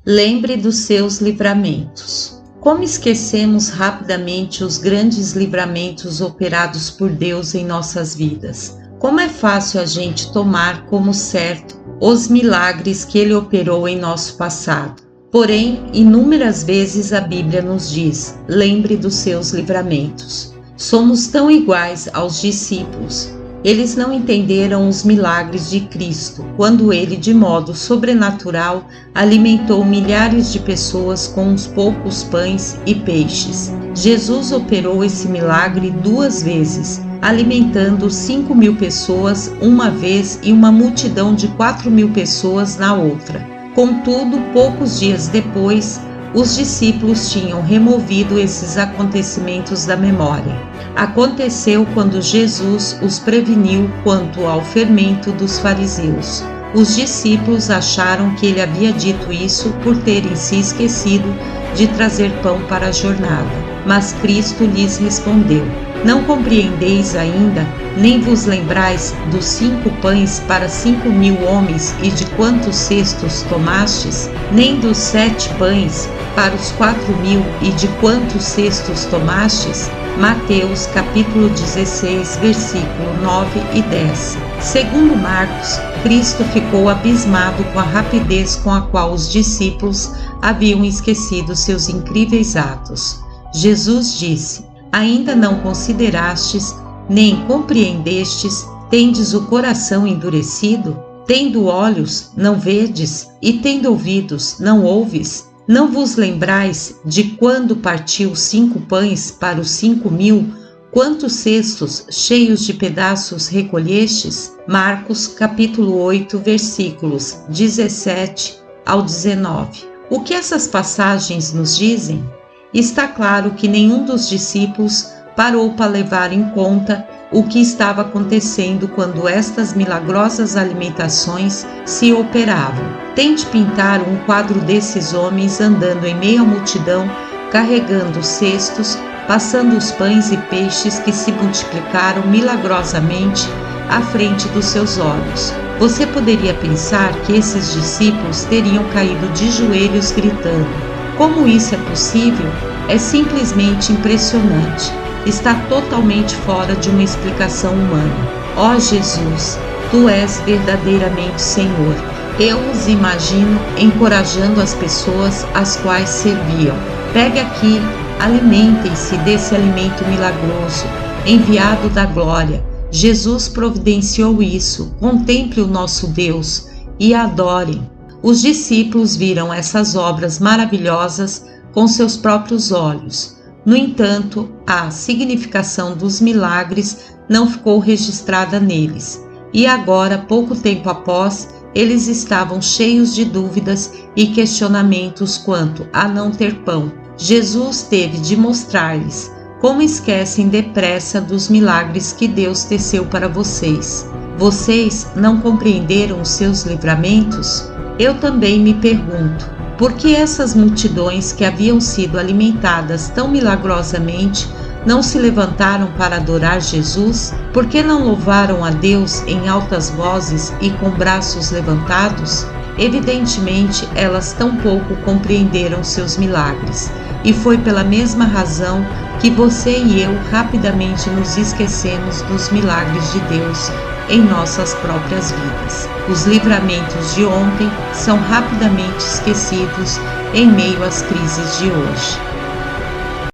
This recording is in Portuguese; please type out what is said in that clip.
Lembre dos seus livramentos. Como esquecemos rapidamente os grandes livramentos operados por Deus em nossas vidas? Como é fácil a gente tomar como certo os milagres que Ele operou em nosso passado. Porém, inúmeras vezes a Bíblia nos diz: lembre dos seus livramentos. Somos tão iguais aos discípulos. Eles não entenderam os milagres de Cristo, quando Ele, de modo sobrenatural, alimentou milhares de pessoas com uns poucos pães e peixes. Jesus operou esse milagre 2 vezes, alimentando 5.000 pessoas uma vez e uma multidão de 4.000 pessoas na outra. Contudo, poucos dias depois, os discípulos tinham removido esses acontecimentos da memória. Aconteceu quando Jesus os preveniu quanto ao fermento dos fariseus. Os discípulos acharam que ele havia dito isso por terem se esquecido de trazer pão para a jornada. Mas Cristo lhes respondeu: não compreendeis ainda, nem vos lembrais dos 5 pães para 5.000 homens e de quantos cestos tomastes? Nem dos 7 pães para os 4.000 e de quantos cestos tomastes? Mateus capítulo 16, versículo 9 e 10. Segundo Marcos, Cristo ficou abismado com a rapidez com a qual os discípulos haviam esquecido seus incríveis atos. Jesus disse: ainda não considerastes, nem compreendestes, tendes o coração endurecido? Tendo olhos, não vedes, e tendo ouvidos, não ouves? Não vos lembrais de quando partiu 5 pães para os 5.000, quantos cestos cheios de pedaços recolhestes? Marcos capítulo 8, versículos 17 ao 19. O que essas passagens nos dizem? Está claro que nenhum dos discípulos parou para levar em conta o que estava acontecendo quando estas milagrosas alimentações se operavam. Tente pintar um quadro desses homens andando em meio à multidão, carregando cestos, passando os pães e peixes que se multiplicaram milagrosamente à frente dos seus olhos. Você poderia pensar que esses discípulos teriam caído de joelhos gritando: como isso é possível? É simplesmente impressionante. Está totalmente fora de uma explicação humana. Ó Jesus, Tu és verdadeiramente Senhor. Eu os imagino encorajando as pessoas às quais serviam. Pegue aqui, alimentem-se desse alimento milagroso, enviado da glória. Jesus providenciou isso. Contemple o nosso Deus e adorem. Os discípulos viram essas obras maravilhosas com seus próprios olhos. No entanto, a significação dos milagres não ficou registrada neles. E agora, pouco tempo após, eles estavam cheios de dúvidas e questionamentos quanto a não ter pão. Jesus teve de mostrar-lhes como esquecem depressa dos milagres que Deus teceu para vocês. Vocês não compreenderam os seus livramentos? Eu também me pergunto: por que essas multidões que haviam sido alimentadas tão milagrosamente não se levantaram para adorar Jesus? Por que não louvaram a Deus em altas vozes e com braços levantados? Evidentemente, elas tampouco compreenderam seus milagres, e foi pela mesma razão que você e eu rapidamente nos esquecemos dos milagres de Deus em nossas próprias vidas. Os livramentos de ontem são rapidamente esquecidos em meio às crises de hoje.